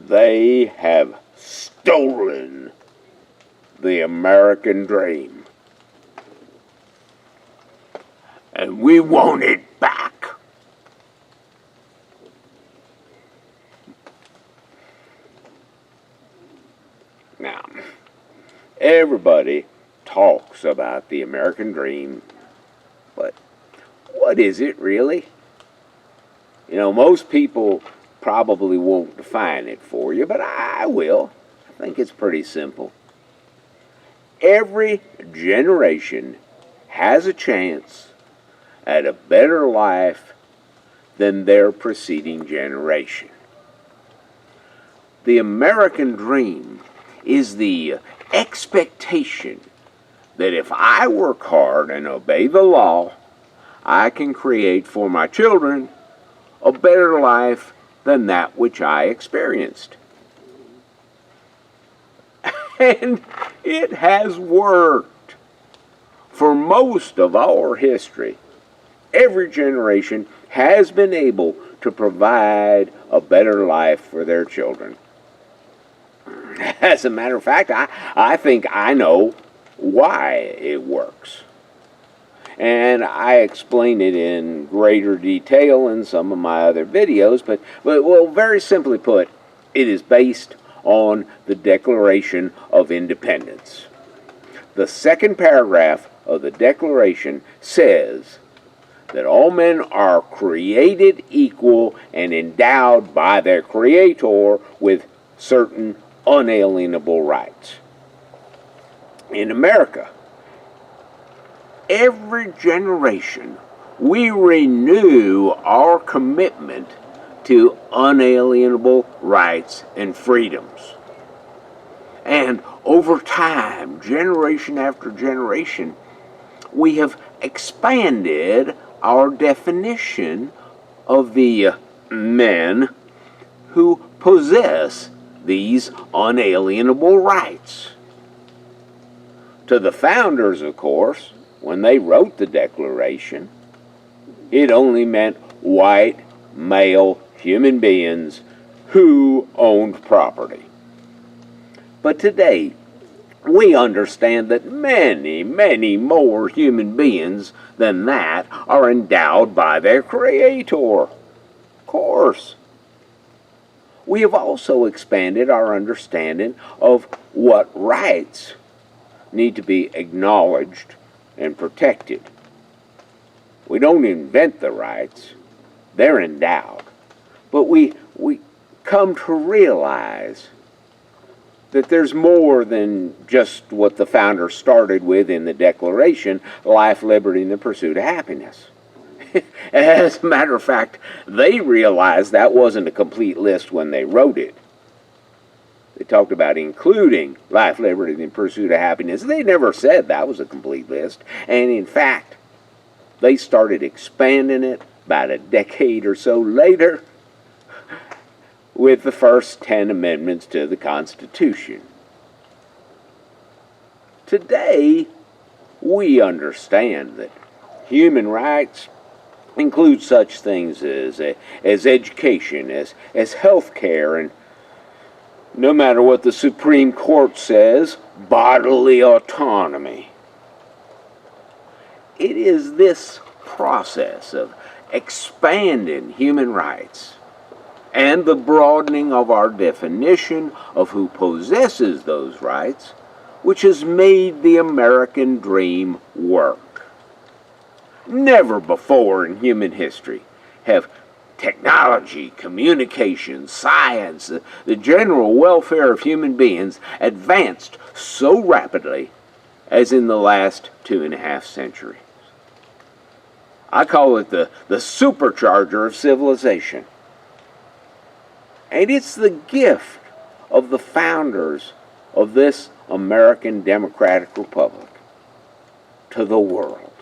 They have stolen the American dream. And we want it back. Now, everybody talks about the American dream, but what is it really? You know, most people probably won't define it for you, but I will. I think it's pretty simple. Every generation has a chance at a better life than their preceding generation. The American dream is the expectation that if I work hard and obey the law, I can create for my children a better life than that which I experienced. And it has worked. For most of our history, every generation has been able to provide a better life for their children. As a matter of fact, I think I know why it works. And I explain it in greater detail in some of my other videos, but well, very simply put, it is based on the Declaration of Independence. The second paragraph of the Declaration says that all men are created equal and endowed by their Creator with certain unalienable rights. In America, every generation we renew our commitment to unalienable rights and freedoms. And over time, generation after generation, we have expanded our definition of the men who possess these unalienable rights. To the founders, of course, when they wrote the Declaration, it only meant white, male human beings who owned property. But today, we understand that many, many more human beings than that are endowed by their Creator. Of course. We have also expanded our understanding of what rights need to be acknowledged and protected. We don't invent the rights, they're endowed. But we come to realize that there's more than just what the founders started with in the Declaration, life, liberty, and the pursuit of happiness. As a matter of fact, they realized that wasn't a complete list when they wrote it. They talked about including life, liberty, and the pursuit of happiness. They never said that was a complete list. And in fact, they started expanding it about a decade or so later with the first 10 amendments to the Constitution. Today, we understand that human rights include such things as education, as health care, and no matter what the Supreme Court says, bodily autonomy. It is this process of expanding human rights and the broadening of our definition of who possesses those rights which has made the American dream work. Never before in human history have technology, communication, science, the general welfare of human beings advanced so rapidly as in the last 2.5 centuries. I call it the supercharger of civilization. And it's the gift of the founders of this American Democratic Republic to the world.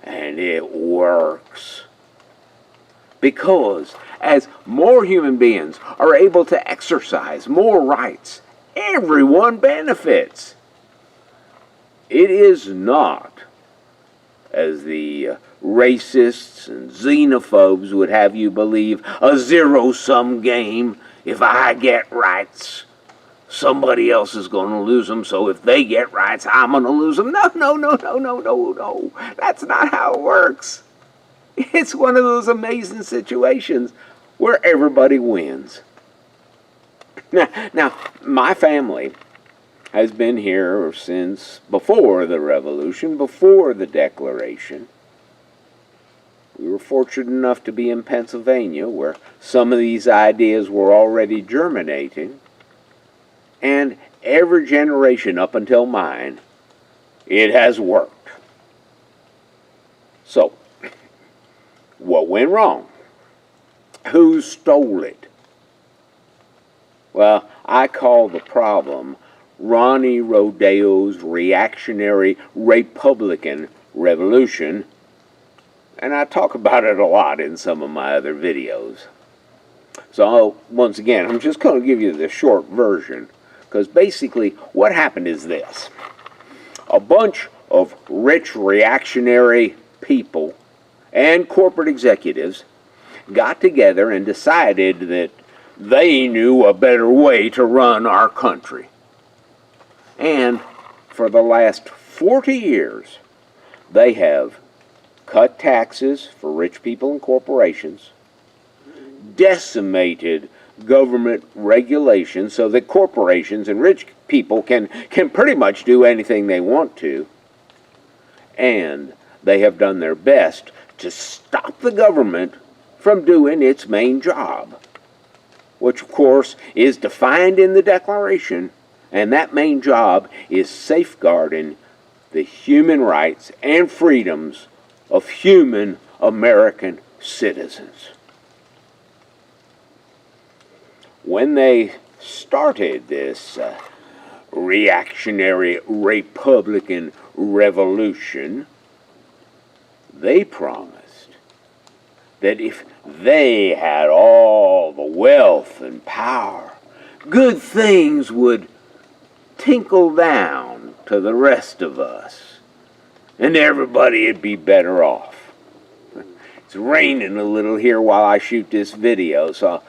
And it works. Because as more human beings are able to exercise more rights, everyone benefits. It is not, as the racists and xenophobes would have you believe, a zero-sum game if I get rights, somebody else is going to lose them. So if they get rights, I'm going to lose them. No, no, no, no, no, no, no. That's not how it works. It's one of those situations where everybody wins. Now, my family has been here since before the Revolution, before the Declaration. We were fortunate enough to be in Pennsylvania, where some of these ideas were already germinating. And every generation up until mine, it has worked. So, what went wrong? Who stole it? Well, I call the problem Ronnie Rodeo's reactionary Republican revolution, and I talk about it a lot in some of my other videos. So, once again, I'm just going to give you the short version, because basically what happened is this. A bunch of rich reactionary people and corporate executives got together and decided that they knew a better way to run our country. And for the last 40 years, they have cut taxes for rich people and corporations, decimated government regulations so that corporations and rich people can pretty much do anything they want to, and they have done their best to stop the government from doing its main job, which of course is defined in the Declaration, and that main job is safeguarding the human rights and freedoms of human American citizens. When they started this reactionary Republican revolution, they promised that if they had all the wealth and power, good things would tinkle down to the rest of us, and everybody'd be better off. It's raining a little here while I shoot this video, so,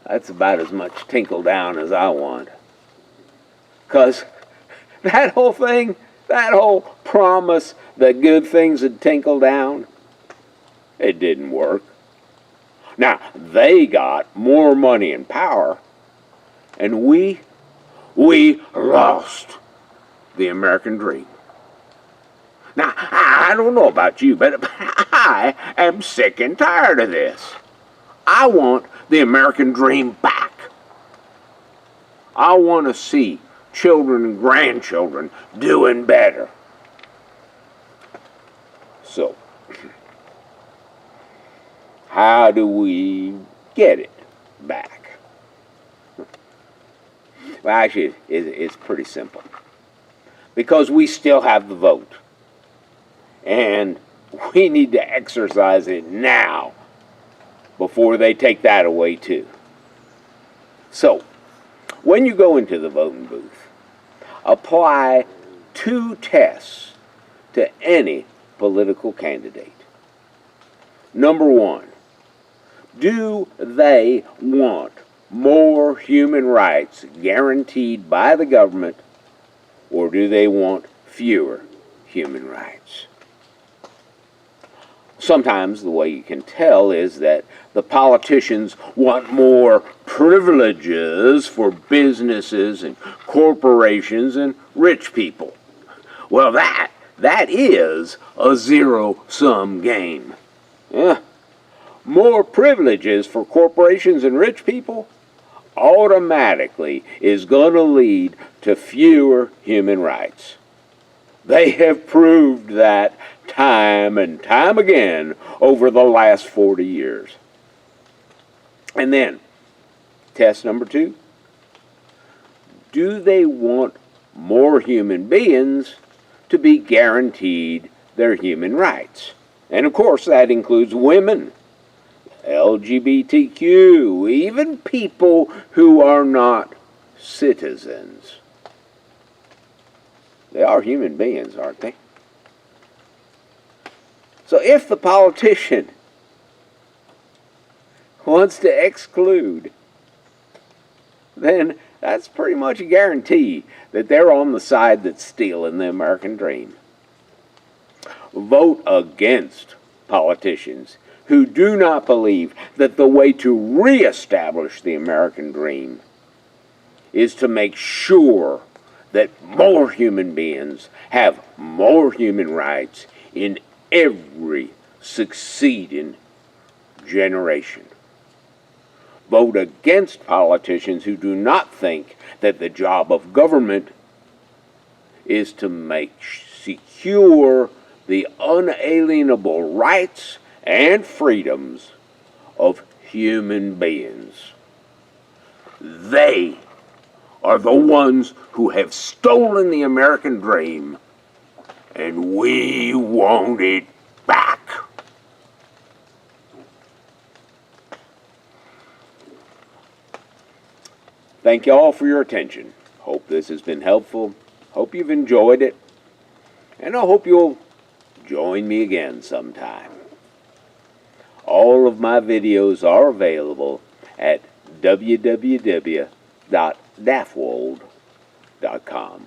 that's about as much tinkle down as I want. Because that whole thing, that whole promise that good things would tinkle down, it didn't work. Now, they got more money and power, and we lost the American dream. Now, I don't know about you, but I am sick and tired of this. I want the American dream back. I want to see children and grandchildren doing better. So, how do we get it back? Well, actually, it's pretty simple. Because we still have the vote. And we need to exercise it now before they take that away too. So, when you go into the voting booth, apply 2 tests to any political candidate. Number 1, do they want more human rights guaranteed by the government, or do they want fewer human rights? Sometimes the way you can tell is that the politicians want more privileges for businesses and corporations and rich people. Well, that is a zero-sum game. Yeah. More privileges for corporations and rich people automatically is going to lead to fewer human rights. They have proved that time and time again over the last 40 years. And then, test number 2. Do they want more human beings to be guaranteed their human rights? And of course, that includes women, LGBTQ, even people who are not citizens. They are human beings, aren't they? So if the politician wants to exclude then that's pretty much a guarantee that they're on the side that's stealing the American dream. Vote against politicians who do not believe that the way to reestablish the American dream is to make sure that more human beings have more human rights in every succeeding generation. Vote against politicians who do not think that the job of government is to make secure the unalienable rights and freedoms of human beings. They are the ones who have stolen the American dream, and we want it back. Thank you all for your attention. Hope this has been helpful. Hope you've enjoyed it. And I hope you'll join me again sometime. All of my videos are available at www.daffwold.com.